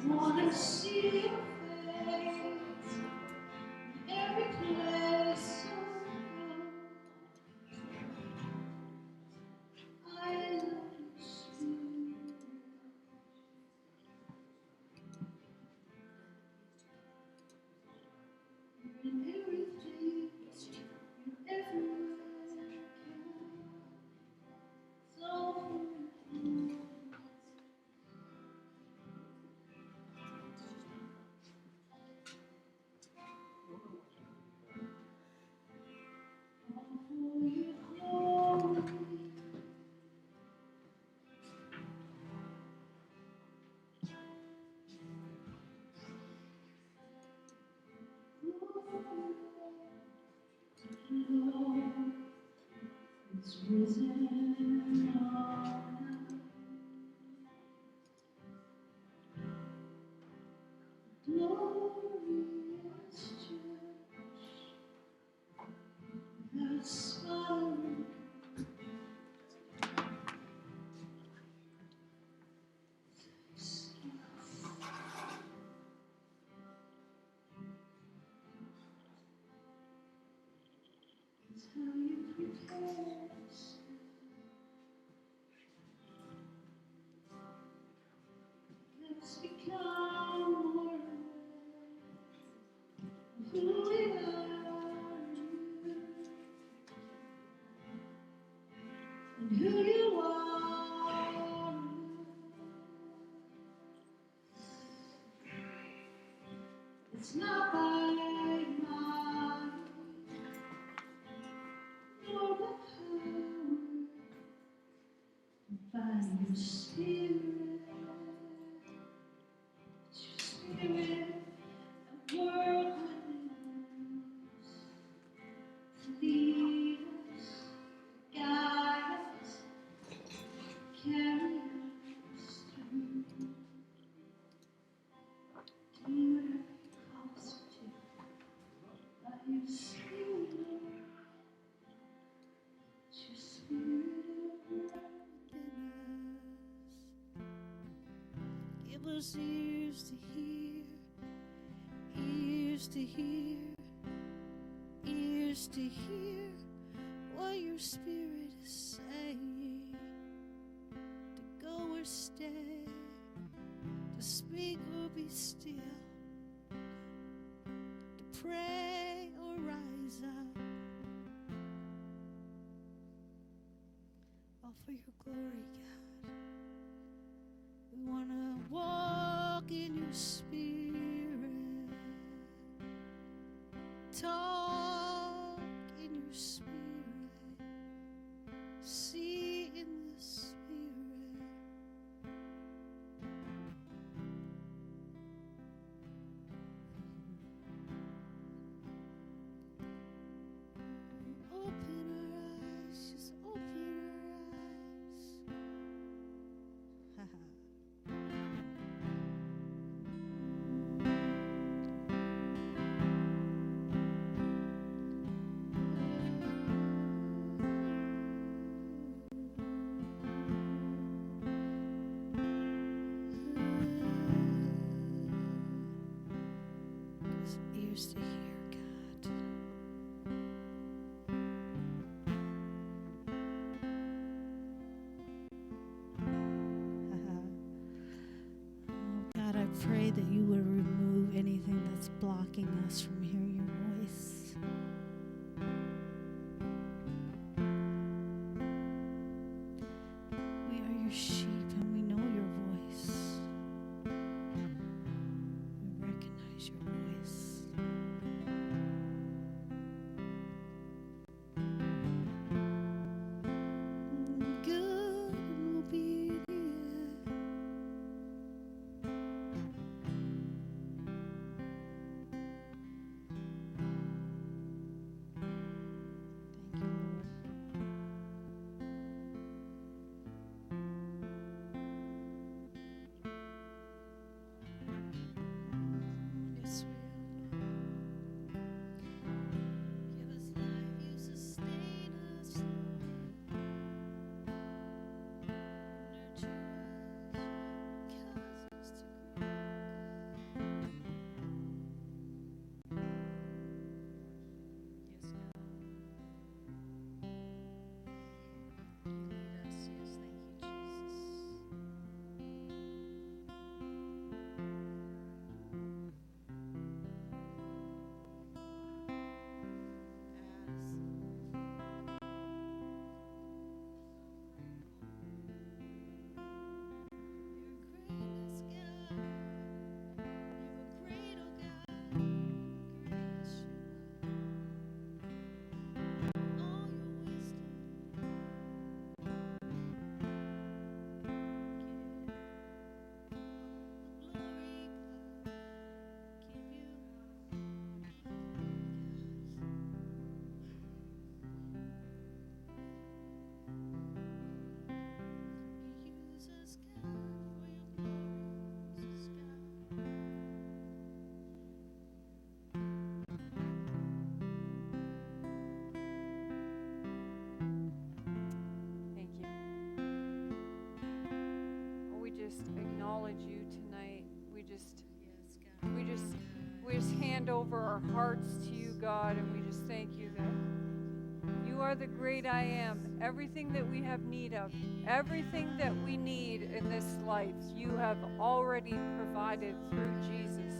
wanna see your face in every place you go. I love your spirit. You're in everything, you're everywhere. So it's risen on glorious church that's smiling. It's how you prepare us. Let's become more aware of who we are and who you are. It's not by might nor by power, but by your spirit. It's your spirit at work within us to lead us, guide us, carry us through. Do whatever you call us to. By your spirit, Lord. It's your spirit at work within us. Give us ears to hear, ears to hear, ears to hear what your spirit is saying. To go or stay, to speak or be still, to pray or rise up, all for your glory, God. We want to walk in your spirit, talk in your spirit, see in the spirit. Open our eyes, just open our eyes. Ears to hear, God. Oh, God, I pray that you would remove anything that's blocking us from hearing your voice. We are your sheep and we know your voice. We recognize your voice. Good and obedient. acknowledge you tonight. We just hand over our hearts to you, God, and we just thank you that you are the great I am. Everything that we have need of, everything that we need in this life, you have already provided through Jesus.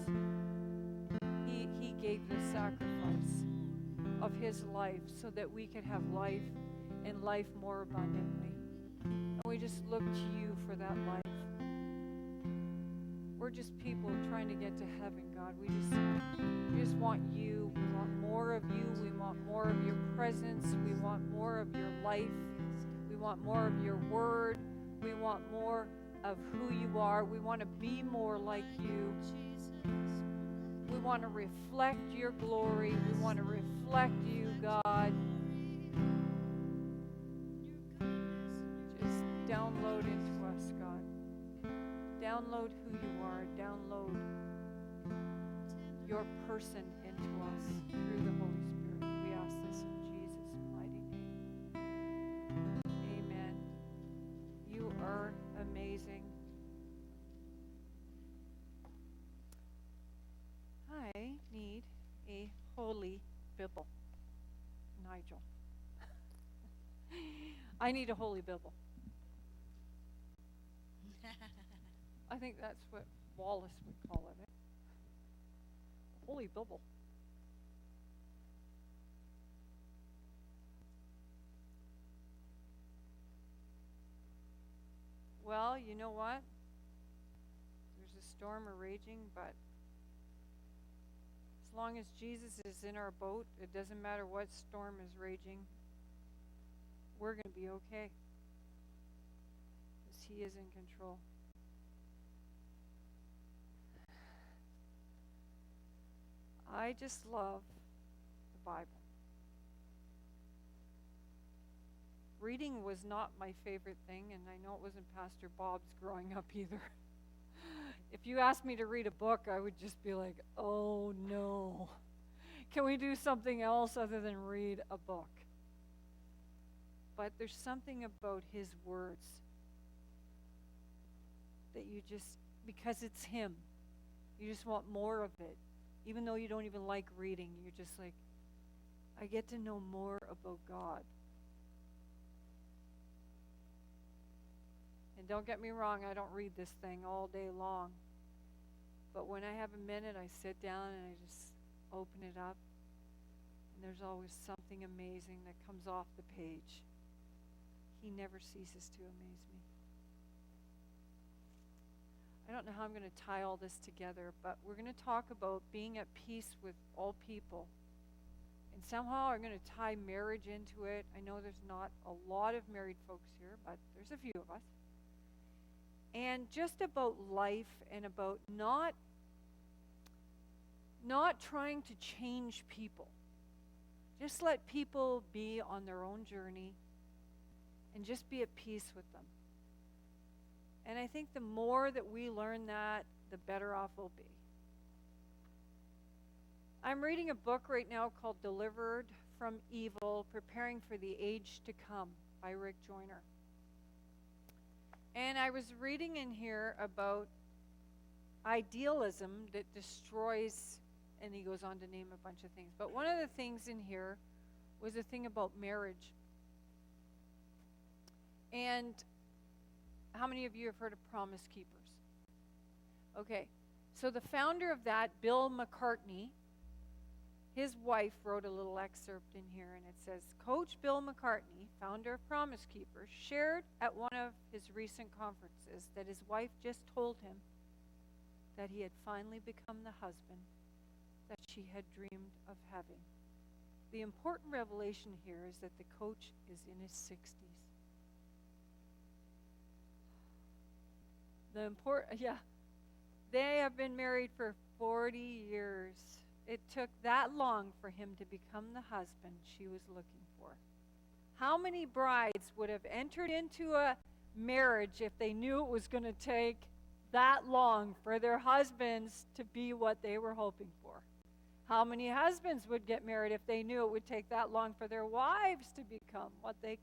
He gave the sacrifice of his life so that we could have life and life more abundantly. And we just look to you for that life. We're just people trying to get to heaven, God. We just want you. We want more of you. We want more of your presence. We want more of your life. We want more of your word. We want more of who you are. We want to be more like you. We want to reflect your glory. We want to reflect you, God. Just download into us, God. Download who you are. Download your person into us through the Holy Spirit. We ask this in Jesus' mighty name. Amen. You are amazing. I need a holy Bible. Nigel. I need a holy Bible. I think that's what Wallace would call it. Holy Bible. Well, you know what? There's a storm raging, but as long as Jesus is in our boat, it doesn't matter what storm is raging. We're going to be okay. Because he is in control. I just love the Bible. Reading was not my favorite thing, and I know it wasn't Pastor Bob's growing up either. If you asked me to read a book, I would just be like, oh no. Can we do something else other than read a book? But there's something about his words that you just, because it's him, you just want more of it. Even though you don't even like reading, you're just like, I get to know more about God. And don't get me wrong, I don't read this thing all day long. But when I have a minute, I sit down and I just open it up. And there's always something amazing that comes off the page. He never ceases to amaze me. I don't know how I'm going to tie all this together, but we're going to talk about being at peace with all people. And somehow I'm going to tie marriage into it. I know there's not a lot of married folks here, but there's a few of us. And just about life and about not trying to change people. Just let people be on their own journey and just be at peace with them. And I think the more that we learn that, the better off we'll be. I'm reading a book right now called Delivered from Evil, Preparing for the Age to Come by Rick Joyner. And I was reading in here about idealism that destroys, and he goes on to name a bunch of things. But one of the things in here was a thing about marriage. And how many of you have heard of Promise Keepers? Okay, so the founder of that, Bill McCartney, his wife wrote a little excerpt in here, and it says, Coach Bill McCartney, founder of Promise Keepers, shared at one of his recent conferences that his wife just told him that he had finally become the husband that she had dreamed of having. The important revelation here is that the coach is in his 60s. They have been married for 40 years. It took that long for him to become the husband she was looking for. How many brides would have entered into a marriage if they knew it was going to take that long for their husbands to be what they were hoping for? How many husbands would get married if they knew it would take that long for their wives to become what they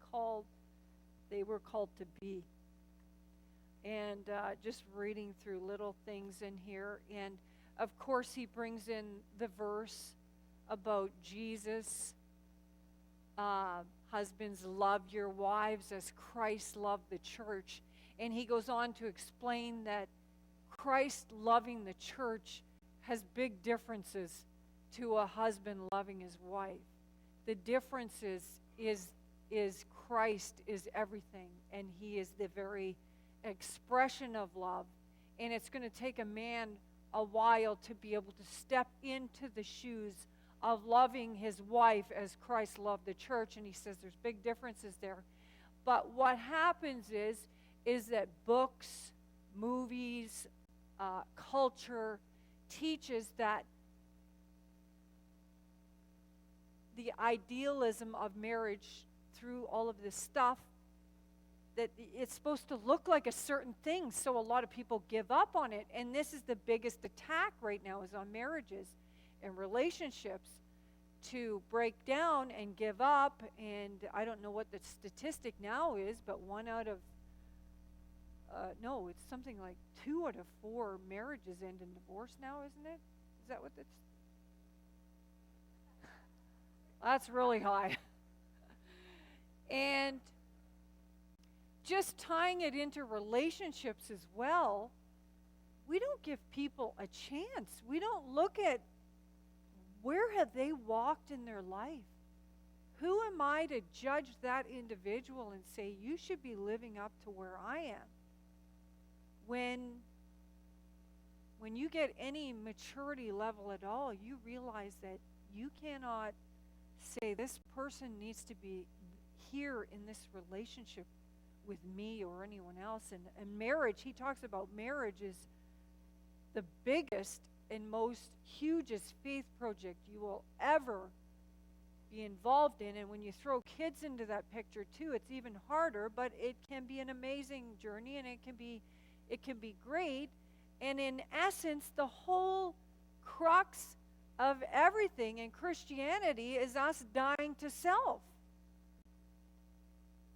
were called to be? and just reading through little things in here. And of course, he brings in the verse about Jesus. Husbands, love your wives as Christ loved the church. And he goes on to explain that Christ loving the church has big differences to a husband loving his wife. The difference is Christ is everything, and he is the very expression of love. And it's going to take a man a while to be able to step into the shoes of loving his wife as Christ loved the church. And he says there's big differences there. But what happens is that books, movies, culture teaches that the idealism of marriage through all of this stuff, that it's supposed to look like a certain thing, so a lot of people give up on it. And this is the biggest attack right now, is on marriages and relationships, to break down and give up. And I don't know what the statistic now is, but it's something like 2 out of 4 marriages end in divorce now, isn't it? Is that what that's really high. And just tying it into relationships as well, we don't give people a chance. We don't look at where have they walked in their life. Who am I to judge that individual and say, you should be living up to where I am? When you get any maturity level at all, you realize that you cannot say this person needs to be here in this relationship with me or anyone else. And marriage, he talks about marriage is the biggest and most hugest faith project you will ever be involved in. And when you throw kids into that picture too, it's even harder, but it can be an amazing journey, and it can be great. And in essence, the whole crux of everything in Christianity is us dying to self.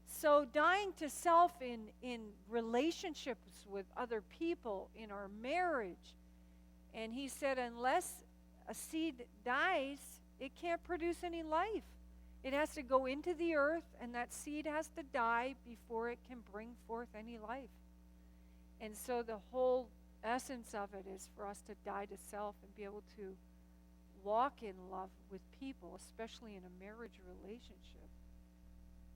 So dying to self in relationships with other people, in our marriage. And he said, unless a seed dies, it can't produce any life. It has to go into the earth, and that seed has to die before it can bring forth any life. And so the whole essence of it is for us to die to self and be able to walk in love with people, especially in a marriage relationship,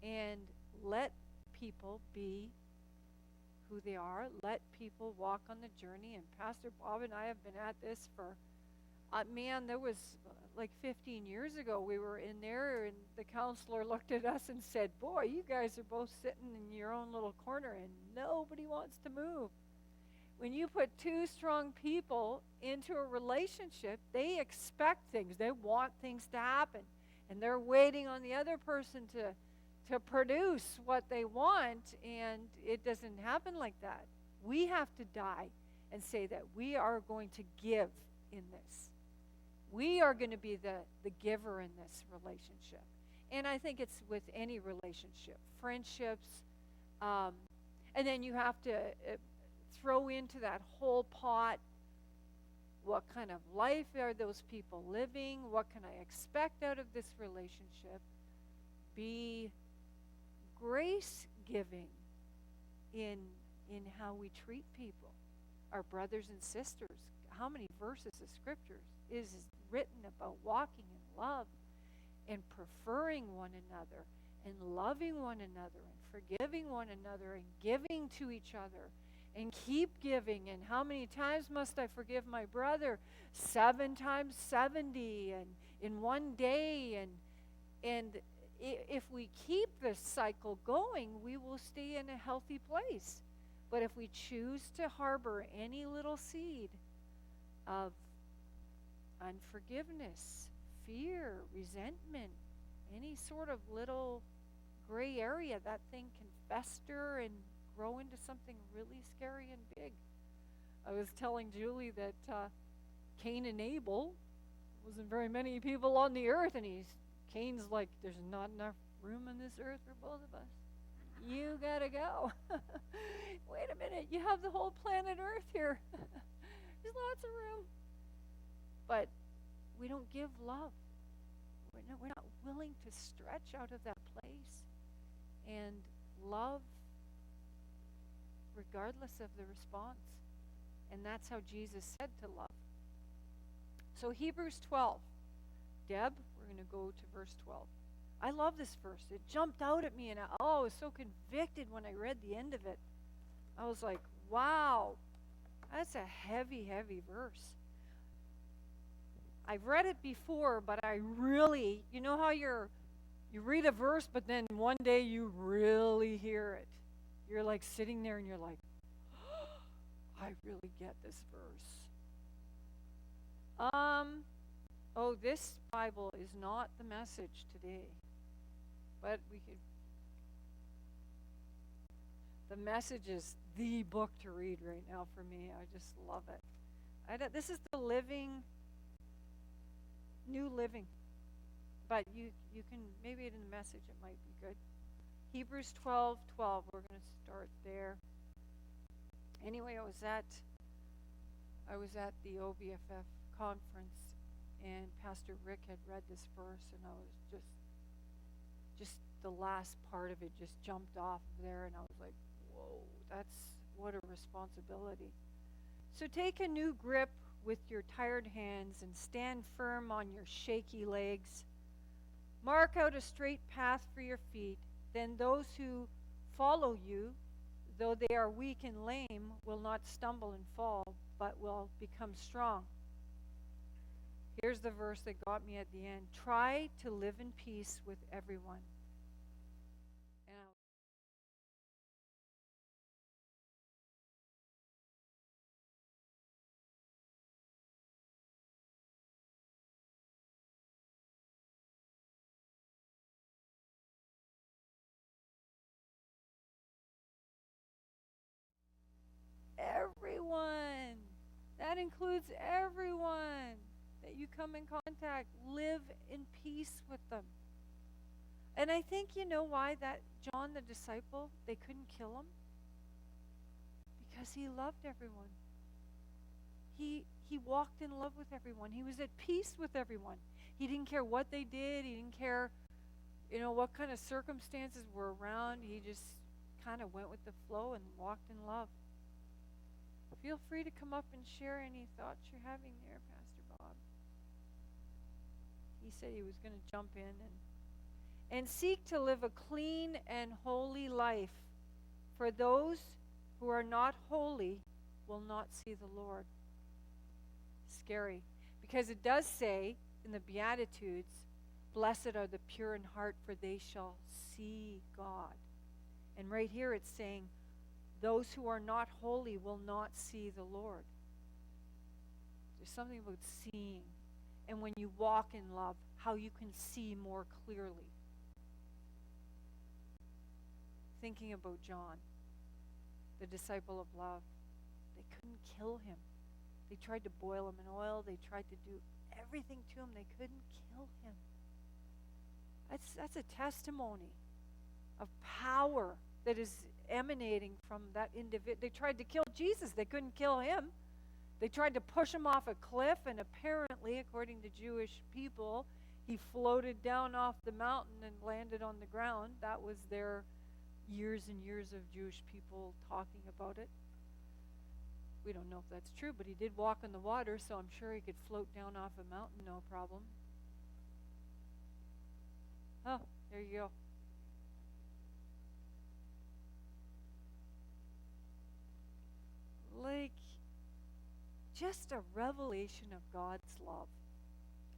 and let people be who they are. Let people walk on the journey. And Pastor Bob and I have been at this for, there was like 15 years ago, we were in there, and the counselor looked at us and said, boy, you guys are both sitting in your own little corner and nobody wants to move. When you put 2 strong people into a relationship, they expect things. They want things to happen. And they're waiting on the other person to produce what they want, and it doesn't happen like that. We have to die and say that we are going to give in this. We are going to be the giver in this relationship. And I think it's with any relationship, friendships, and then you have to throw into that whole pot, what kind of life are those people living? What can I expect out of this relationship? Be grace-giving in how we treat people, our brothers and sisters. How many verses of Scripture is written about walking in love and preferring one another and loving one another and forgiving one another and giving to each other and keep giving? And how many times must I forgive my brother? 7 times 70 and in one day. And if we keep this cycle going, we will stay in a healthy place. But if we choose to harbor any little seed of unforgiveness, fear, resentment, any sort of little gray area, that thing can fester and grow into something really scary and big. I was telling Julie that Cain and Abel, wasn't very many people on the earth, and Cain's like, there's not enough room on this earth for both of us. You gotta go. Wait a minute, you have the whole planet Earth here. There's lots of room. But we don't give love. We're not willing to stretch out of that place and love regardless of the response. And that's how Jesus said to love. So Hebrews 12. Deb, we're going to go to verse 12. I love this verse. It jumped out at me, and I was so convicted when I read the end of it. I was like, wow, that's a heavy, heavy verse. I've read it before, but I really, you know how you read a verse, but then one day you really hear it. You're like sitting there and you're like, I really get this verse. This Bible is not the message today. But the message is the book to read right now for me. I just love it. This is the New Living. But you can, maybe in the message it might be good. Hebrews 12:12. We're going to start there. Anyway, I was at the OBFF conference, and Pastor Rick had read this verse, and I was just the last part of it just jumped off of there, and I was like, whoa, what a responsibility. So take a new grip with your tired hands and stand firm on your shaky legs. Mark out a straight path for your feet. Then those who follow you, though they are weak and lame, will not stumble and fall, but will become strong. Here's the verse that got me at the end. Try to live in peace with everyone. Everyone. That includes everyone that you come in contact. Live in peace with them. And I think you know why that John the disciple, they couldn't kill him? Because he loved everyone. He walked in love with everyone. He was at peace with everyone. He didn't care what they did. He didn't care, what kind of circumstances were around. He just kind of went with the flow and walked in love. Feel free to come up and share any thoughts you're having there, Pastor Bob. He said he was going to jump in and seek to live a clean and holy life. For those who are not holy will not see the Lord. Scary. Because it does say in the Beatitudes, blessed are the pure in heart, for they shall see God. And right here it's saying, those who are not holy will not see the Lord. There's something about seeing. And when you walk in love, how you can see more clearly. Thinking about John, the disciple of love. They couldn't kill him. They tried to boil him in oil. They tried to do everything to him. They couldn't kill him. That's a testimony of power that is emanating from that individual. They tried to kill Jesus. They couldn't kill him. They tried to push him off a cliff, and apparently, according to Jewish people, he floated down off the mountain and landed on the ground. That was their years and years of Jewish people talking about it. We don't know if that's true, but he did walk on the water, so I'm sure he could float down off a mountain, no problem. Oh, there you go. Like, just a revelation of God's love.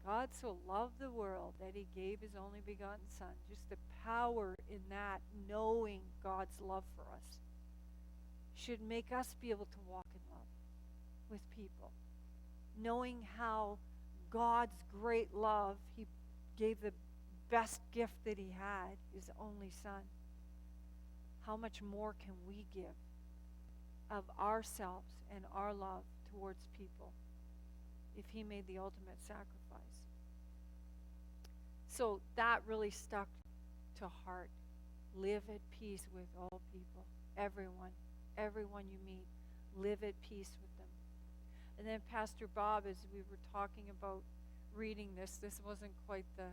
God so loved the world that he gave his only begotten Son. Just the power in that, knowing God's love for us, should make us be able to walk in love with people. Knowing how God's great love, he gave the best gift that he had, his only Son. How much more can we give of ourselves and our love towards people if he made the ultimate sacrifice? So that really stuck to heart. live at peace with all people, everyone you meet. Live at peace with them. And then Pastor Bob, as we were talking about reading this wasn't quite the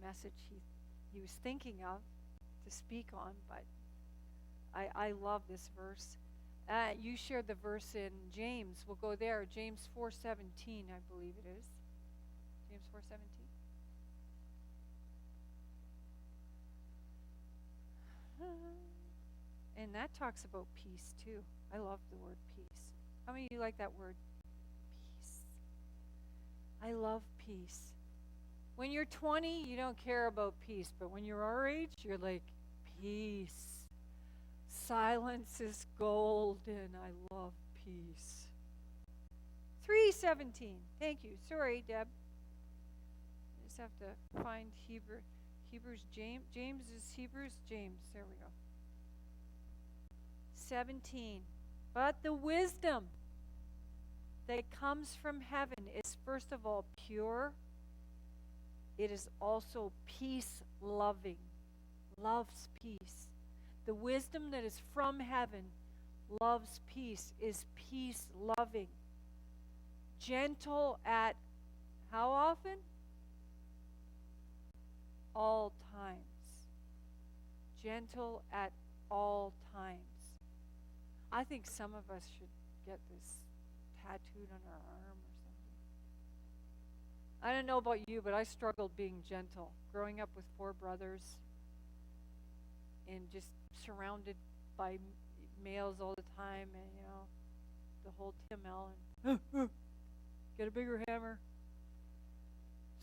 message he was thinking of to speak on, but I love this verse. You shared the verse in James. We'll go there. James 4:17, I believe it is. James 4:17. And that talks about peace too. I love the word peace. How many of you like that word? Peace. I love peace. When you're 20, you don't care about peace, but when you're our age, you're like, peace. Silence is gold, and I love peace. 3:17. Thank you. Sorry, Deb. I just have to find Hebrews, James is Hebrews, James. There we go. 17. But the wisdom that comes from heaven is first of all pure. It is also peace-loving. Loves peace. The wisdom that is from heaven loves peace, is peace-loving. Gentle at how often? All times. Gentle at all times. I think some of us should get this tattooed on our arm or something. I don't know about you, but I struggled being gentle. Growing up with 4 brothers and just surrounded by males all the time, and the whole Tim Allen, get a bigger hammer.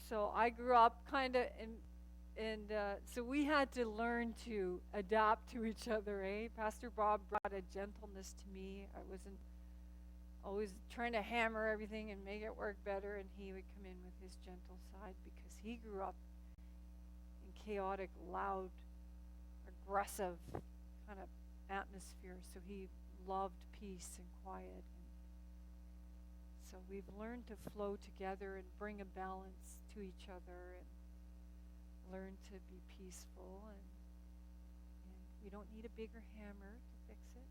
So I grew up kind of and so we had to learn to adapt to each other, eh? Pastor Bob brought a gentleness to me. I wasn't always trying to hammer everything and make it work better, and he would come in with his gentle side because he grew up in chaotic, loud, aggressive kind of atmosphere. So he loved peace and quiet. And so we've learned to flow together and bring a balance to each other and learn to be peaceful, and we don't need a bigger hammer to fix it.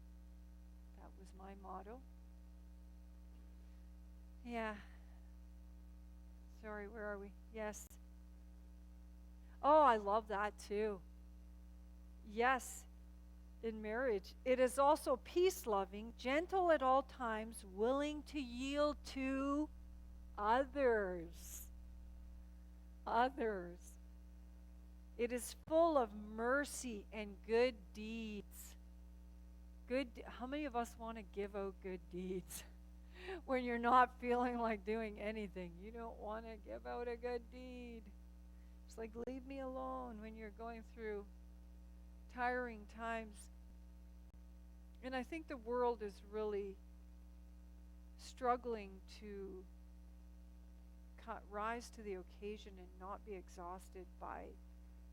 That was my motto. Yeah. Sorry, where are we? Yes. Oh, I love that too. Yes, in marriage. It is also peace-loving, gentle at all times, willing to yield to others. Others. It is full of mercy and good deeds. How many of us want to give out good deeds? When you're not feeling like doing anything, you don't want to give out a good deed. It's like, leave me alone when you're going through tiring times. And I think the world is really struggling to rise to the occasion and not be exhausted by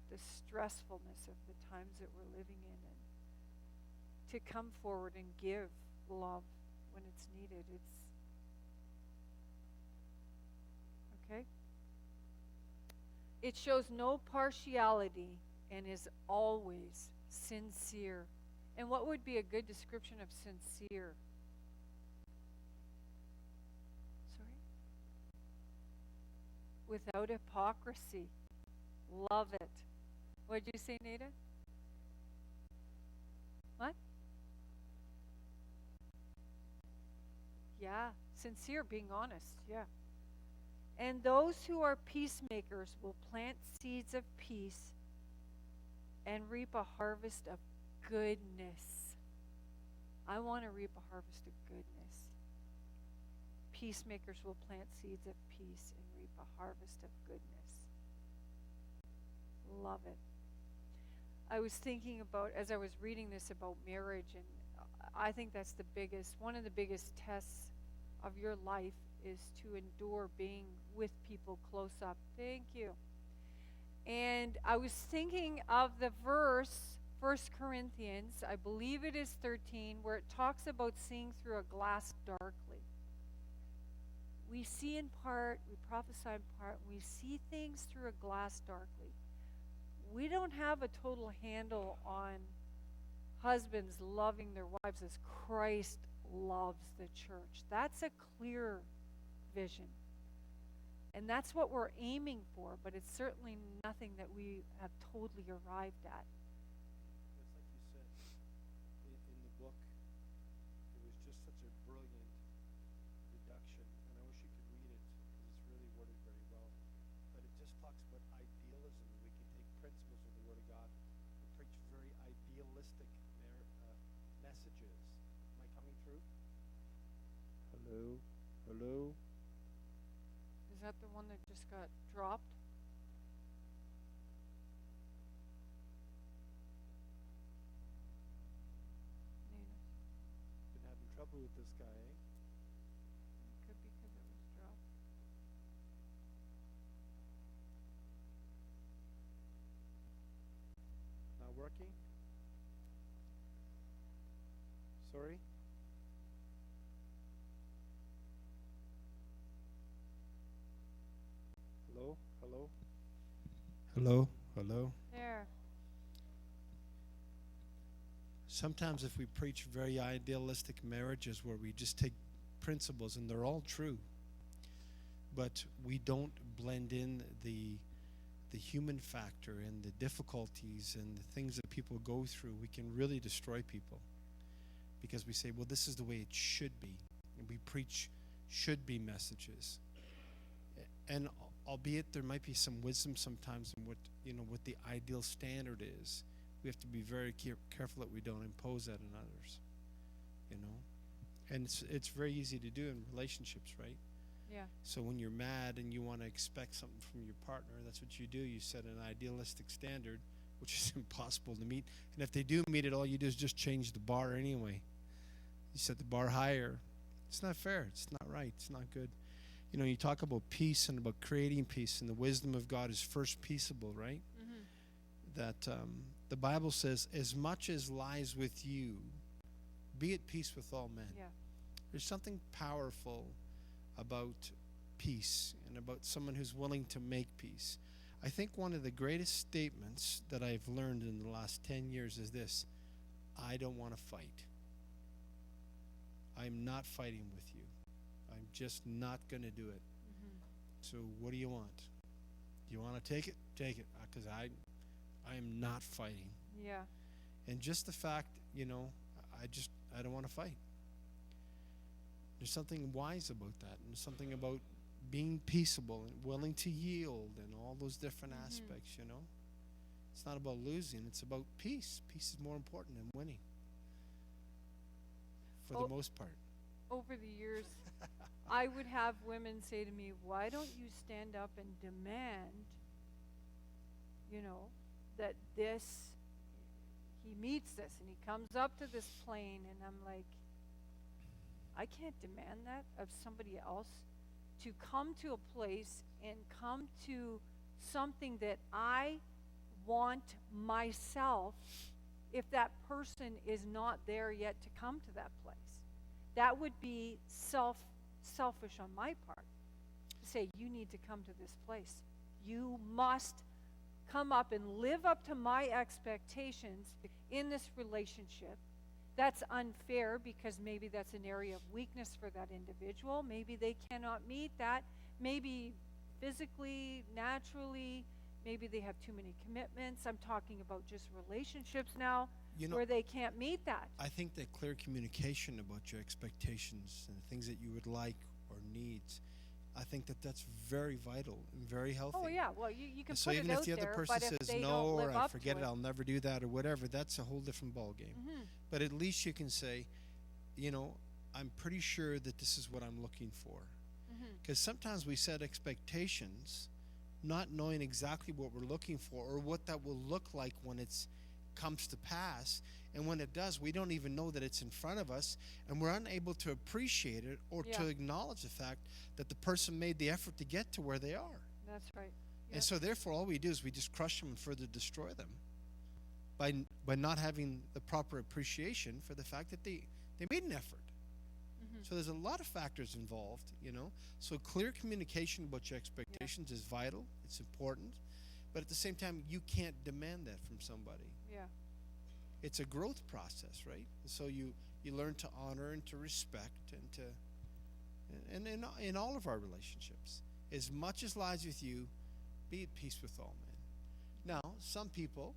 the stressfulness of the times that we're living in, and to come forward and give love when it's needed. It's okay. It shows no partiality and is always sincere. And what would be a good description of sincere? Sorry? Without hypocrisy. Love it. What did you say, Nada? What? Yeah, sincere, being honest, yeah. And those who are peacemakers will plant seeds of peace and reap a harvest of goodness. I want to reap a harvest of goodness. Peacemakers will plant seeds of peace and reap a harvest of goodness. Love it. I was thinking about, as I was reading this about marriage, and I think that's one of the biggest tests of your life is to endure being with people close up. Thank you. And I was thinking of the verse, 1 Corinthians, I believe it is 13, where it talks about seeing through a glass darkly. We see in part, we prophesy in part, we see things through a glass darkly. we don't have a total handle on husbands loving their wives as Christ loves the church. That's a clear vision. And that's what we're aiming for, but it's certainly nothing that we have totally arrived at. It's like you said in the book, it was just such a brilliant reduction, and I wish you could read it because it's really worded very well. But it just talks about idealism. We can take principles of the Word of God and preach very idealistic messages. Am I coming through? Hello? Hello? Is that the one that just got dropped? Nina? Been having trouble with this guy, eh? It could be because it was dropped. Not working? Sorry? Hello? Hello? Hello? Hello? There. Sometimes if we preach very idealistic marriages where we just take principles and they're all true, but we don't blend in the human factor and the difficulties and the things that people go through, we can really destroy people. Because we say, well, this is the way it should be. And we preach should be messages. And albeit there might be some wisdom sometimes in what the ideal standard is, we have to be very careful that we don't impose that on others. And it's very easy to do in relationships, right? Yeah. So when you're mad and you want to expect something from your partner, that's what you do. You set an idealistic standard, which is impossible to meet. And if they do meet it, all you do is just change the bar anyway. You set the bar higher. It's not fair. It's not right. It's not good. You talk about peace and about creating peace, and the wisdom of God is first peaceable, right? Mm-hmm. That the Bible says, as much as lies with you, be at peace with all men. Yeah. There's something powerful about peace and about someone who's willing to make peace. I think one of the greatest statements that I've learned in the last 10 years is this: I don't want to fight. I'm not fighting with you. I'm just not going to do it. Mm-hmm. So what do you want? Do you want to take it? Take it, because I am not fighting. Yeah. And just the fact, I don't want to fight. There's something wise about that, and there's something about being peaceable and willing to yield and all those different aspects, It's not about losing, it's about peace. Peace is more important than winning, for the most part. Over the years, I would have women say to me, why don't you stand up and demand, that he meets this and he comes up to this plane, and I'm like, I can't demand that of somebody else, to come to a place and come to something that I want myself if that person is not there yet to come to that place. That would be selfish on my part, to say, you need to come to this place. You must come up and live up to my expectations in this relationship. That's unfair because maybe that's an area of weakness for that individual. Maybe they cannot meet that. Maybe physically, naturally, maybe they have too many commitments. I'm talking about just relationships now where they can't meet that. I think that clear communication about your expectations and the things that you would like or needs, I think that that's very vital and very healthy. Oh, yeah. Well, you can so put even it if out the other there, person but if says they no, don't live or I up forget to it, I'll never do that, or whatever, that's a whole different ballgame. Mm-hmm. But at least you can say, I'm pretty sure that this is what I'm looking for. Because sometimes we set expectations not knowing exactly what we're looking for or what that will look like when it comes to pass. And when it does, we don't even know that it's in front of us, and we're unable to appreciate it or to acknowledge the fact that the person made the effort to get to where they are. That's right. Yep. And so therefore all we do is we just crush them and further destroy them by not having the proper appreciation for the fact that they made an effort. So there's a lot of factors involved, So clear communication about your expectations is vital. It's important. But at the same time, you can't demand that from somebody. Yeah. It's a growth process, right? So you learn to honor and to respect and to and in all of our relationships. As much as lies with you, be at peace with all men. Now, some people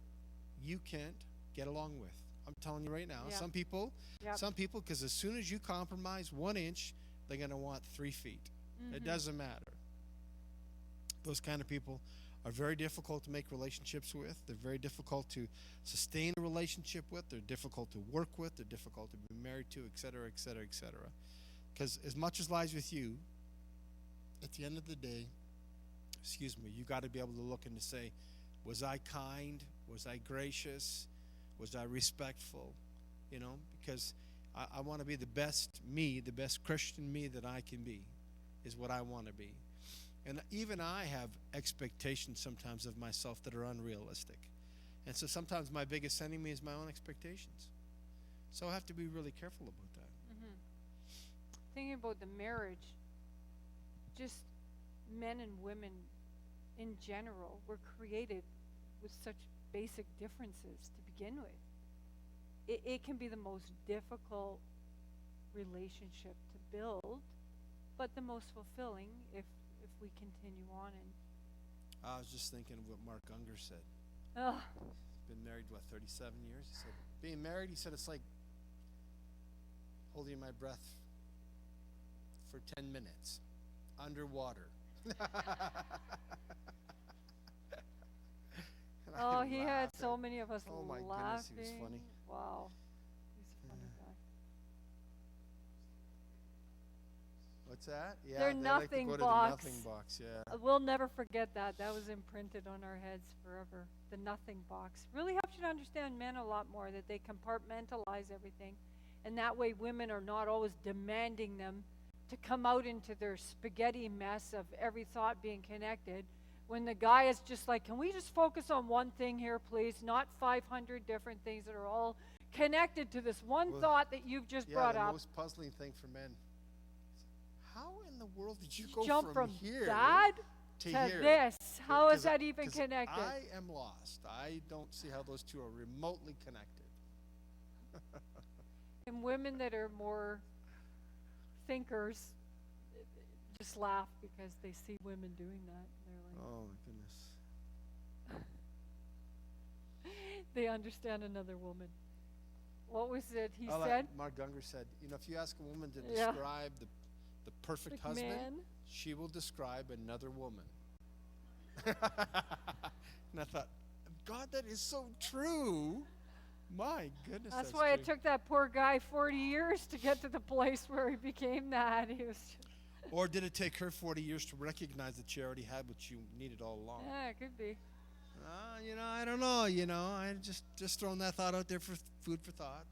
you can't get along with. I'm telling you right now. Yeah. Some people, Yep. because as soon as you compromise 1 inch, they're going to want 3 feet. It doesn't matter. Those kind of people are very difficult to make relationships with. They're very difficult to sustain a relationship with. They're difficult to work with. They're difficult to be married to, et cetera, et cetera, et cetera. Because as much as lies with you, at the end of the day, you got to be able to look and to say, was I kind? Was I gracious? Was I respectful? Because I want to be the best me, the best Christian me that I can be, is what I want to be. And even I have expectations sometimes of myself that are unrealistic. And so sometimes my biggest enemy is my own expectations. So I have to be really careful about that. Thinking about the marriage, just men and women in general were created with such basic differences to begin with. It can be the most difficult relationship to build, but the most fulfilling if we continue on. And I was just thinking of what Mark Unger said. oh, He's been married, 37 years? He said, being married, he said, it's like holding my breath for 10 minutes underwater. he had so many of us Oh my laughing. goodness, he was funny. Wow, he's a funny guy. What's that? Yeah, Their they nothing like to go box. to the nothing box, yeah. We'll never forget that. That was imprinted on our heads forever. The nothing box really helps you to understand men a lot more, that they compartmentalize everything. And that way women are not always demanding them to come out into their spaghetti mess of every thought being connected. When the guy is just like, can we just focus on one thing here, please? Not 500 different things that are all connected to this one thought that you've just brought the up. most puzzling thing for men. How in the world did you go Jump from here that to here? this? How is 'Cause that even 'cause connected? I am lost. I don't see how those two are remotely connected. And women that are more thinkers just laugh because they see women doing that. They're like, Oh my goodness. they understand another woman. What was it he Like said? Mark Unger said, if you ask a woman to Yeah. describe the perfect Like husband, man. she will describe another woman. And I thought, God, that is so true. My goodness. That's why true. it took that poor guy 40 years to get to the place where he became that. He was just, Or did it take her 40 years to recognize that she already had what you needed all along? yeah, it could be. I don't know. I just throwing that thought out there for food for thought.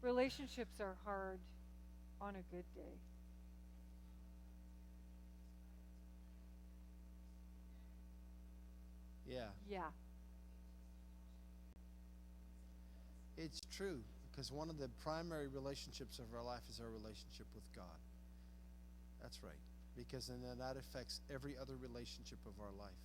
Relationships are hard on a good day. Yeah, Yeah. it's true, because one of the primary relationships of our life is our relationship with God. That's right, because then that affects every other relationship of our life.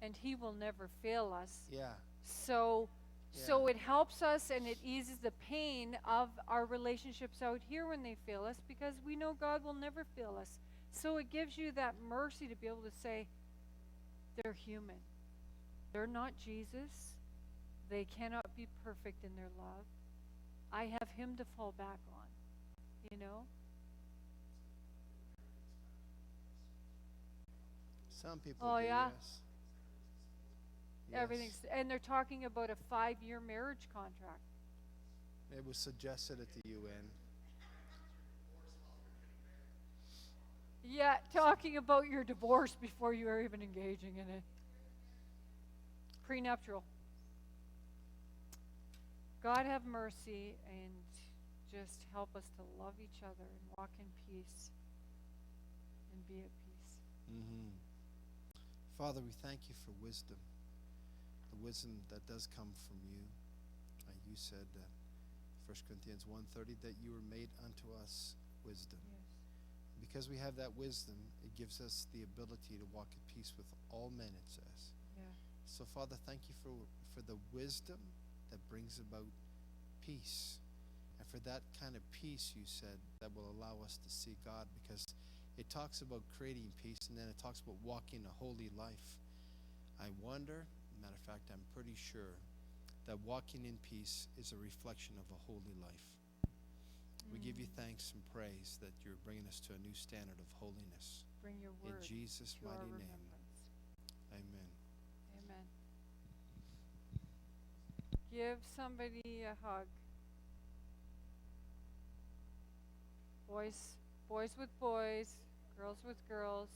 And he will never fail us. Yeah, So Yeah. it helps us and it eases the pain of our relationships out here when they fail us, because we know God will never fail us. So it gives you that mercy to be able to say, they're human. They're not Jesus. They cannot be perfect in their love. I have him to fall back on, some people Oh, do, yeah? yes. Everything's, and they're talking about a 5-year marriage contract. It was suggested at the UN. Yeah, talking about your divorce before you are even engaging in it. Prenuptial. God have mercy and just help us to love each other and walk in peace and be at peace. Mm-hmm. Father, we thank you for wisdom, the wisdom that does come from you. You said, 1 Corinthians 1:30, that you were made unto us wisdom. Yes. because we have that wisdom, it gives us the ability to walk at peace with all men, it says. Yeah. So, Father, thank you for the wisdom that brings about peace. And for that kind of peace, you said, that will allow us to see God, because it talks about creating peace, and then it talks about walking a holy life. I wonder, matter of fact, I'm pretty sure that walking in peace is a reflection of a holy life. We give you thanks and praise that you're bringing us to a new standard of holiness. Bring your word In Jesus' to our mighty name. remembrance. Amen. Amen. Give somebody a hug. Boys with boys, girls with girls.